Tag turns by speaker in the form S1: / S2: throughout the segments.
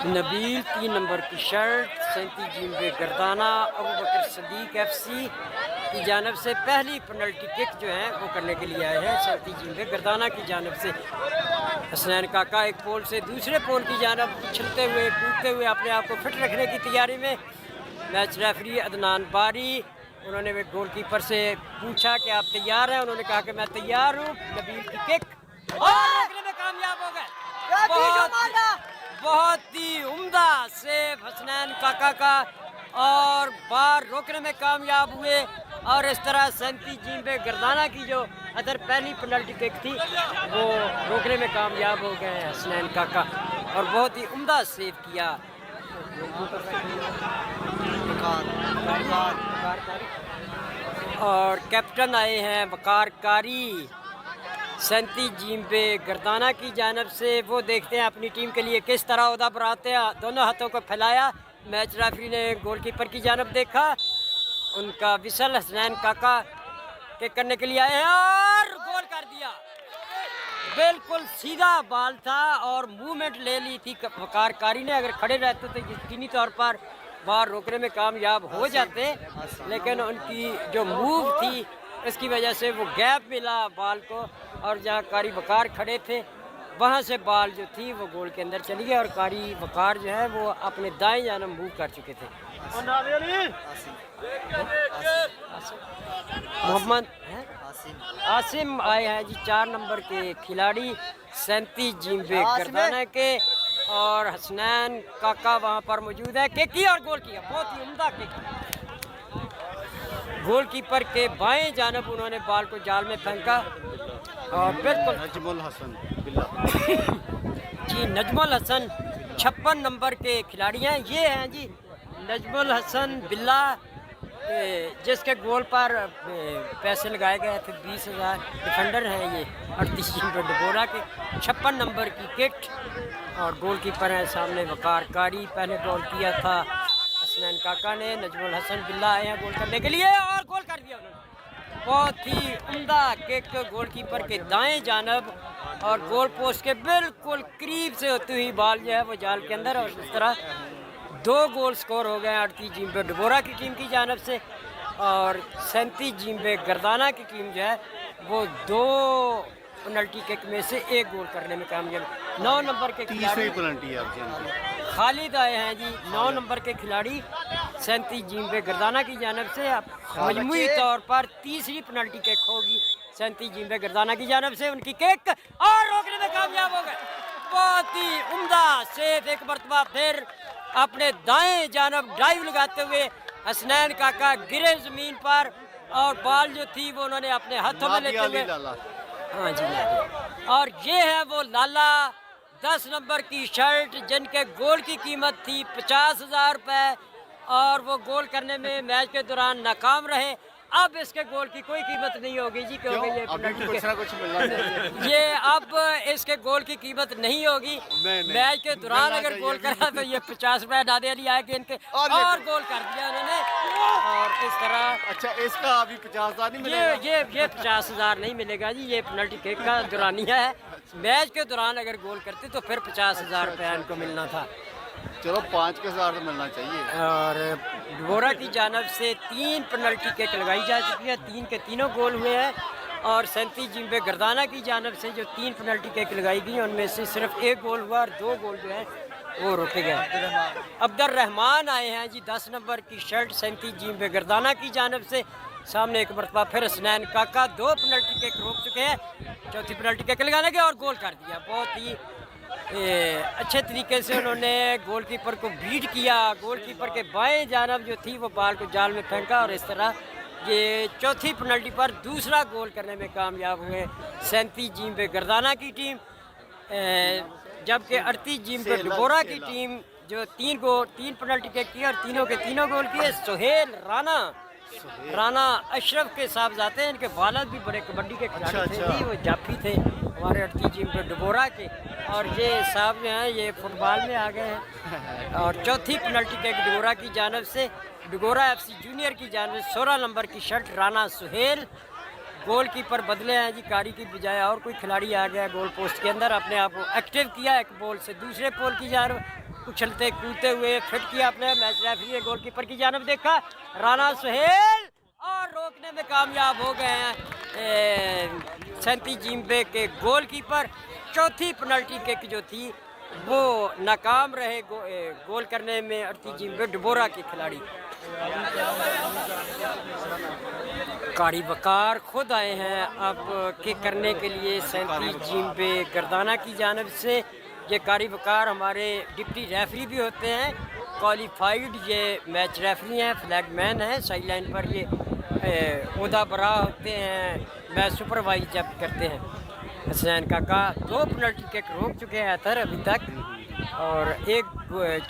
S1: Nabeel 3 number की shirt 37 जिम्बे गर्दाना Abu बकर Sadiq FC की जानब से पहली पेनल्टी किक जो है वो करने के लिए आए हैं 37 जिम्बे गर्दाना की जानब से। हसनैन काका एक पोल से दूसरे पोल की जानब उछलते हुए कूदते हुए अपने आप को फिट रखने की तैयारी में। मैच रेफरी अदनान बारी, उन्होंने वे गोलकीपर से पूछा कि आप तैयार हैं, उन्होंने कहा कि मैं तैयार हूँ। नबील की किक और रोकने में कामयाब हो गए। बहुत ही उम्दा सेव हसनैन काका का और बार रोकने में कामयाब हुए और इस तरह 37 जिम्बे गर्दाना की जो अदर पहली पेनल्टी किक थी वो रोकने में कामयाब हो गए हसनैन काका और बहुत ही उम्दा सेव किया। और कैप्टन आए हैं वकार कारी 37 जिम्बे गर्दाना की जानब से। वो देखते हैं अपनी टीम के लिए किस तरह उदा बढ़ाते हैं। दोनों हाथों को फैलाया। मैच रेफरी ने गोलकीपर की जानब देखा, उनका विसल हसनैन काका के करने के लिए आए हैं और गोल कर दिया। बिल्कुल सीधा बॉल था और मूवमेंट ले ली थी वकार कारी ने। अगर खड़े रहते तो यकीनी तौर पर बाहर रोकने में कामयाब हो जाते, लेकिन उनकी जो मूव थी इसकी वजह से वो गैप मिला बॉल को और जहाँ कारी वकार खड़े थे वहाँ से बॉल जो थी वो गोल के अंदर चली गई और कारी वकार जो है वो अपने दाएं जानब मूव कर चुके थे। मोहम्मद आसिम आए हैं जी 4 नंबर के खिलाड़ी 37 जिम्बे गर्दाना के और हसनैन काका वहाँ पर मौजूद है। किक की और गोल किया, बहुत ही उम्दा किक। गोलकीपर के बाएं जानब उन्होंने बॉल को जाल में फेंका और बिल्कुल
S2: नजमुल हसन बिल्ला
S1: जी नजमुल हसन 56 नंबर के खिलाड़ी हैं। ये हैं जी नजमुल हसन बिल्ला जिसके गोल पर पैसे लगाए गए थे 20,000। डिफेंडर हैं ये 38 जिम्बे डबोरा के 56 नंबर की किट और गोलकीपर है सामने वकार कारी। पहले गोल किया था हसनैन काका ने। नजमुल हसन बिल्ला आए हैं गोल करने के लिए और गोल कर दिया उन्होंने। बहुत ही उम्दा किक गोलकीपर के दाएं जानब और गोल पोस्ट के बिल्कुल करीब से होती हुई बॉल जो है वो जाल के अंदर और इस तरह 2 गोल स्कोर हो गए 38 जिम्बे डबोरा की टीम की जानब से और 37 जिम्बे गर्दाना की टीम जो है वो 2 पेनल्टी किक में से 1 गोल करने में कामयाब। 9 नंबर के
S2: तीसरी पेनल्टी है
S1: खालिद आए हैं जी 9 नंबर के खिलाड़ी 37 जिम्बे गर्दाना की जानब से। मजमूई तौर पर तीसरी पेनल्टी किक होगी 37 जिम्बे गर्दाना की जानब से। उनकी किक और रोकने में कामयाब हो गए। बहुत ही उम्दा सेफ एक मरतबा फिर अपने दाएं जानब ड्राइव लगाते हुए हसनैन काका गिरे ज़मीन पर और बॉल जो थी वो उन्होंने अपने हाथों में लेते हुए हाँ जी और ये है वो लाला 10 नंबर की शर्ट जिनके गोल की कीमत थी 50,000 रुपये और वो गोल करने में मैच के दौरान नाकाम रहे। अब इसके गोल की कोई कीमत नहीं होगी जी क्योंकि ये
S2: कुछ मिलना
S1: ये अब इसके गोल की कीमत नहीं होगी। मैच के दौरान अगर गोल करा तो ये 50 रुपये नादे लिए आएंगे इनके और गोल कर दिया उन्होंने और इस तरह।
S2: अच्छा इसका अभी 50,000 नहीं मिलेगा?
S1: ये 50,000 नहीं मिलेगा जी, ये पेनल्टी किक का दौरानिया है। मैच के दौरान अगर गोल करते तो फिर 50,000 रुपये इनको मिलना था।
S2: चलो 5,000 तो मिलना चाहिए।
S1: और डबोरा की जानब से 3 पेनल्टी किक लगाई जा चुकी है, 3 के तीनों गोल हुए हैं और 37 जिम्बे गर्दाना की जानब से जो 3 पेनल्टी किक लगाई गई उनमें से सिर्फ 1 गोल हुआ और 2 गोल जो है वो रोके गए। अब्दुल रहमान आए हैं जी 10 नंबर की शर्ट 37 जिम्बे गर्दाना की जानब से। सामने एक मरतबा फिर हसनैन काका 2 पेनल्टी किक रोक चुके हैं, चौथी पेनल्टी किक लगाने के और गोल कर दिया। बहुत ही अच्छे तरीके से उन्होंने गोलकीपर को बीट किया। गोलकीपर के बाएं जानब जो थी वो बॉल को जाल में फेंका और इस तरह ये चौथी पेनल्टी पर दूसरा गोल करने में कामयाब हुए 37 जिम्बे गर्दाना की टीम। जबकि 38 जिम्बे डबोरा की टीम जो 3 पेनल्टी किक की और तीनों के तीनों गोल किए। सुहेल राना अशरफ के साहबजादे हैं, इनके वालिद भी बड़े कबड्डी के खिलाड़ी थे, वो जाफी थे हमारे 38 जिम्बे डबोरा के और ये साहब जो हैं ये फुटबॉल में आ गए हैं। और चौथी पेनल्टी किक डबोरा की जानब से डबोरा FC जूनियर की जानब से 16 नंबर की शर्ट राना सुहेल। गोलकीपर बदले हैं जी, कारी की बजाय और कोई खिलाड़ी आ गया गोल पोस्ट के अंदर, अपने आप को एक्टिव किया। एक बॉल से दूसरे पोल की जानब उछलते कूदते हुए फिट किया अपने। मैच रेफरी ने गोलकीपर की जानब देखा, राना सुहेल, और रोकने में कामयाब हो गए हैं सेंटी जिम्बे के गोलकीपर। चौथी पेनल्टी किक जो थी वो नाकाम रहे गोल करने में अर्ती जिम्बे डबोरा के खिलाड़ी। कारी वकार खुद आए हैं अब किक करने के लिए सेंटी जिम्बे गर्दाना की जानब से। ये कारी वकार हमारे डिप्टी रेफरी भी होते हैं, क्वालिफाइड ये मैच रेफरी हैं, फ्लैगमैन हैं, साइड लाइन पर ये उहदा बरा होते हैं, मैच सुपरवाइज जब करते हैं। हसनैन काका 2 पेनल्टी किक रोक चुके हैं अतर अभी तक, और एक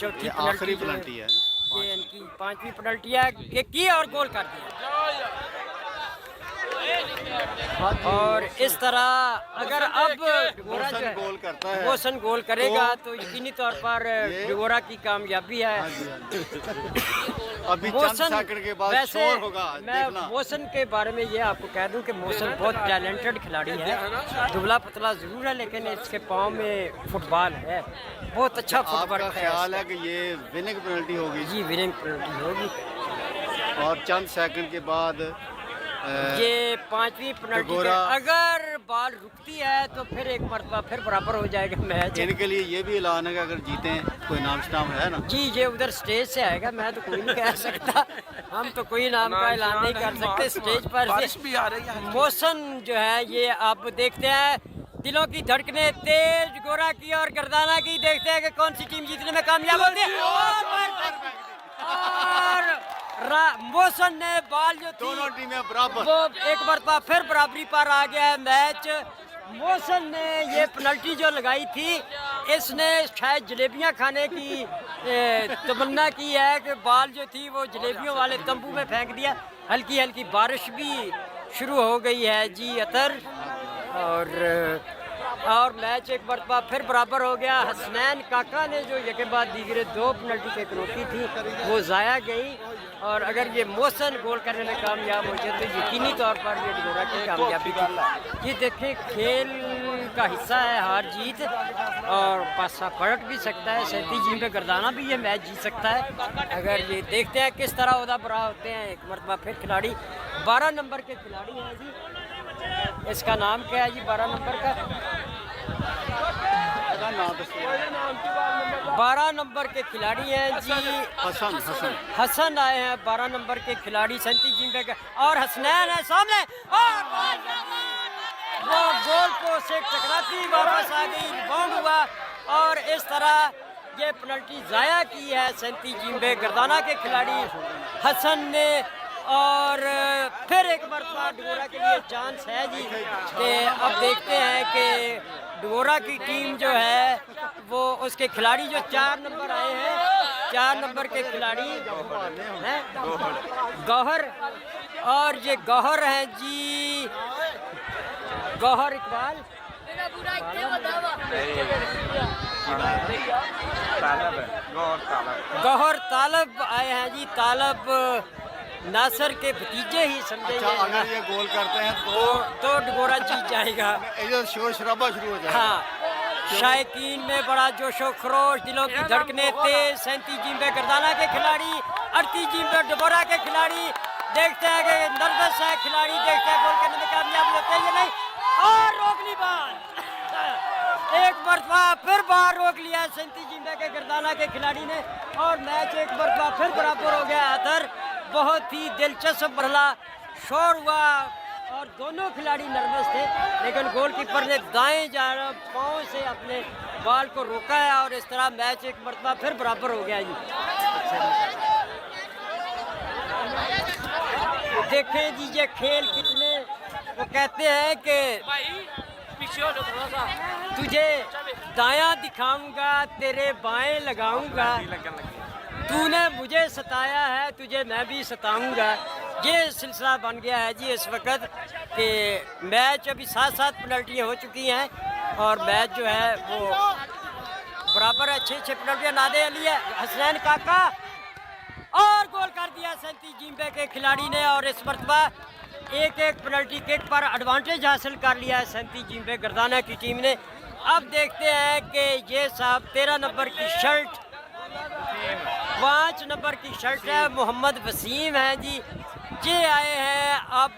S1: चौथी
S2: पेनल्टी है,
S1: ये इनकी 5वीं पेनल्टी है किक की और गोल कर दिया। और इस तरह अगर अब
S2: गोल करता है,
S1: मोहसन गोल करेगा तो यकीनी तौर पर डिगोरा की कामयाबी है।
S2: अभी चंद सेकंड के बाद शोर होगा,
S1: मैं मोहसन के बारे में ये आपको कह दूं कि मोहसन बहुत टैलेंटेड खिलाड़ी है, दुबला पतला जरूर है लेकिन इसके पाँव में फुटबॉल है, बहुत अच्छा फुटबॉल।
S2: ख्याल है कि ये विनिंग पेनल्टी होगी?
S1: जी विनिंग पेनल्टी होगी।
S2: और चंद सेकंड के बाद
S1: ये 5वीं पेनल्टी अगर बॉल रुकती है तो फिर एक मरतबा फिर बराबर हो जाएगा मैच।
S2: इनके लिए ये भी ऐलान है कि अगर जीते कोई नाम शनाम है ना?
S1: जी ये उधर स्टेज से आएगा, मैं तो कोई नहीं कह सकता, हम तो कोई नाम का ऐलान नहीं कर सकते स्टेज पर से। मौसम जो है ये आप देखते हैं, दिलों की धड़कने तेज गोरा की और गर्दाना की, देखते हैं कि कौन सी टीम जीतने में कामयाब होती है। और मोहसन ने बॉल जो थी
S2: दोनों टीमें बराबर,
S1: वो एक मरतबा फिर बराबरी पर आ गया है मैच। मोहसन ने ये पेनल्टी जो लगाई थी, इसने शायद जलेबियां खाने की तमन्ना की है कि बॉल जो थी वो जलेबियों वाले तंबू में फेंक दिया। हल्की हल्की बारिश भी शुरू हो गई है जी अतर, और मैच एक मरतबा फिर बराबर हो गया। हसनैन काका ने जो यके बाद दीगरे 2 पेनल्टी किक रोकी थी वो ज़ाया गई, और अगर ये मोहसन गोल करने में कामयाब हो जाए तो यकीनी तौर पर ये डिगोरा की कामयाबी थी। ये देखें खेल का हिस्सा है हार जीत, और पासा पलट भी सकता है। सेंटी जिम्बे गर्दाना भी ये मैच जीत सकता है अगर ये देखते हैं किस तरह उदा बरा होते हैं। एक मरतबा फिर खिलाड़ी 12 नंबर के खिलाड़ी हैं जी, इसका नाम क्या है जी 12 नंबर का? 12 नंबर के खिलाड़ी हैं जी हसन आए हैं 12 नंबर के खिलाड़ी सेंटी जिम्बे का, और हसनैन है सामने, और वो गोल को से टकराती वापस आ गई, रिबाउंड हुआ, और इस तरह ये पेनल्टी ज़ाया की है सेंटी जिम्बे गर्दाना के खिलाड़ी हसन ने। और फिर एक मरतबा डिगोरा के लिए चांस है जी कि अब देखते हैं कि डिगोरा की टीम जो है वो उसके खिलाड़ी जो 4 नंबर आए हैं, 4 नंबर के खिलाड़ी हैं गौहर, और ये गौहर हैं जी गौहर इकबाल, गौहर तालब आए हैं जी, तालब नासर के भतीजे ही समझे।
S2: अच्छा, अगर ये गोल करते हैं
S1: तो डिगोरा जीत जाएगा।
S2: शोर शराबा शुरू हो जाएगा।
S1: हाँ, शायकीन में बड़ा जोशो खरोश, दिलों की धड़कने तेज। सेंटी जिम्बे गर्दाना के खिलाड़ी, अर्ती जिम्बे डिगोरा के खिलाड़ी, देखते हैं कि नर्वस है खिलाड़ी, देखते हैं गोल करने में कामयाब होते हैं या नहीं, और रोकनी बाल एक मरतबा फिर बाहर रोक लिया सेंटी जिम्बे के गर्दाना के खिलाड़ी ने, और मैच एक मरतबा फिर बराबर हो गया अदर। बहुत ही दिलचस्प मरहला शोर हुआ, और दोनों खिलाड़ी नर्वस थे, लेकिन गोलकीपर ने दाएं जानब पाँव से अपने बॉल को रोका है, और इस तरह मैच एक मरतबा फिर बराबर हो गया जी। देखें जी ये खेल कितने, वो कहते हैं कि तुझे दायां दिखाऊंगा तेरे बाएं लगाऊंगा, तूने मुझे सताया है तुझे मैं भी सताऊंगा। ये सिलसिला बन गया है जी इस वक्त कि मैच अभी 7-7 पेनल्टियाँ हो चुकी हैं, और मैच जो है वो बराबर है। 6-6 पेनल्टियाँ नादे अली है, हसनैन काका, और गोल कर दिया सेंटी जिम्बे के खिलाड़ी ने, और इस मरतबा एक पेनल्टी किक पर एडवांटेज हासिल कर लिया है सेंटी जिम्बे गर्दाना की टीम ने। अब देखते हैं कि ये साहब 13 नंबर की शर्ट 5 नंबर की शर्ट है, मोहम्मद वसीम है जी। ये आए हैं अब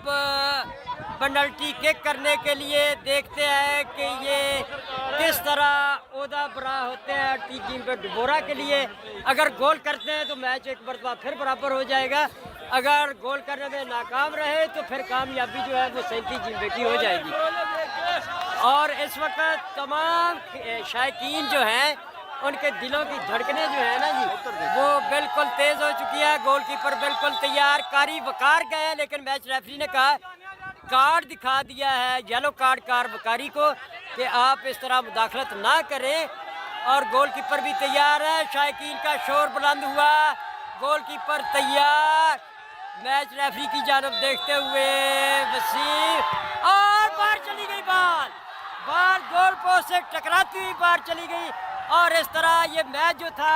S1: पेनल्टी किक करने के लिए। देखते हैं कि ये किस तरह ओहदा बरा होते हैं टीम पे डबोरा के लिए। अगर गोल करते हैं तो मैच एक मरतबा फिर बराबर हो जाएगा, अगर गोल करने में नाकाम रहे तो फिर कामयाबी जो है वो 37 जिम्बे की हो जाएगी। और इस वक्त तमाम शायकीन जो हैं उनके दिलों की धड़कनें जो है ना जी वो बिल्कुल तेज़ हो चुकी है। गोलकीपर बिल्कुल तैयार, कारी वकार गए, लेकिन मैच रेफरी ने कहा, कार्ड दिखा दिया है, येलो कार्ड कार वकारी को, कि आप इस तरह मुदाखलत ना करें। और गोलकीपर भी तैयार है, शायकीन का शोर बुलंद हुआ, गोलकीपर तैयार, मैच रेफरी की जानब देखते हुए वसीम, और बाहर चली गई बाल, बाल गोल पोस्ट से टकराती हुई बाहर चली गई। और इस तरह ये मैच जो था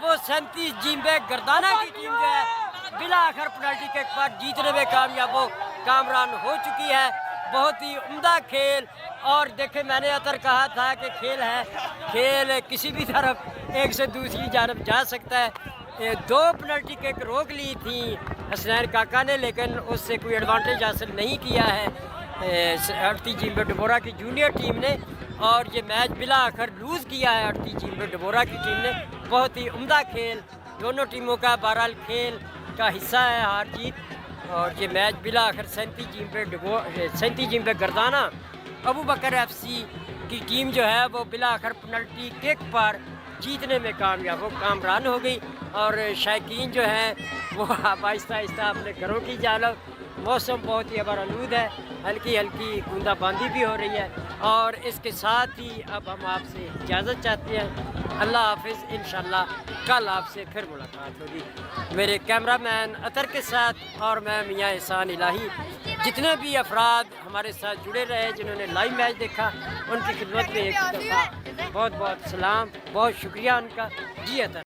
S1: वो 37 जिम्बे गर्दाना की टीम जो है बिला आखिर पेनल्टी किक पर जीतने में कामयान हो चुकी है। बहुत ही उम्दा खेल। और देखे, मैंने अतर कहा था कि खेल है, खेल किसी भी तरफ एक से दूसरी जानब जा सकता है। 2 पेनल्टी किक रोक ली थी हसनैन काका ने, लेकिन उससे कोई एडवांटेज हासिल नहीं किया है 38 जिम्बे डबोरा की जूनियर टीम ने। और ये मैच बिला आखिर लूज़ किया है 38 जिम्बे डबोरा की टीम ने। बहुत ही उम्दा खेल दोनों टीमों का, बहरहाल खेल का हिस्सा है हार जीत। और ये मैच बिला आखिर 37 जिम्बे गर्दाना अबू बकर FC की टीम जो है वो बिला आखिर पेनल्टी किक पर जीतने में कामयान हो गई। और शायकीन जो हैं वो अब आहिस्ता आहिस्ता अपने घरों की जानब, मौसम बहुत ही अबरालूद है, हल्की हल्की बूंदाबांदी भी हो रही है। और इसके साथ ही अब हम आपसे इजाज़त चाहते हैं। अल्लाह हाफिज़, इंशाल्लाह कल आपसे फिर मुलाकात होगी। मेरे कैमरामैन अतर के साथ और मैं मियाँ एहसान इलाही, जितने भी अफराद हमारे साथ जुड़े रहे जिन्होंने लाइव मैच देखा, उनकी खिदमत में एक दफ़ा बहुत बहुत सलाम, बहुत शुक्रिया उनका। जी अतर।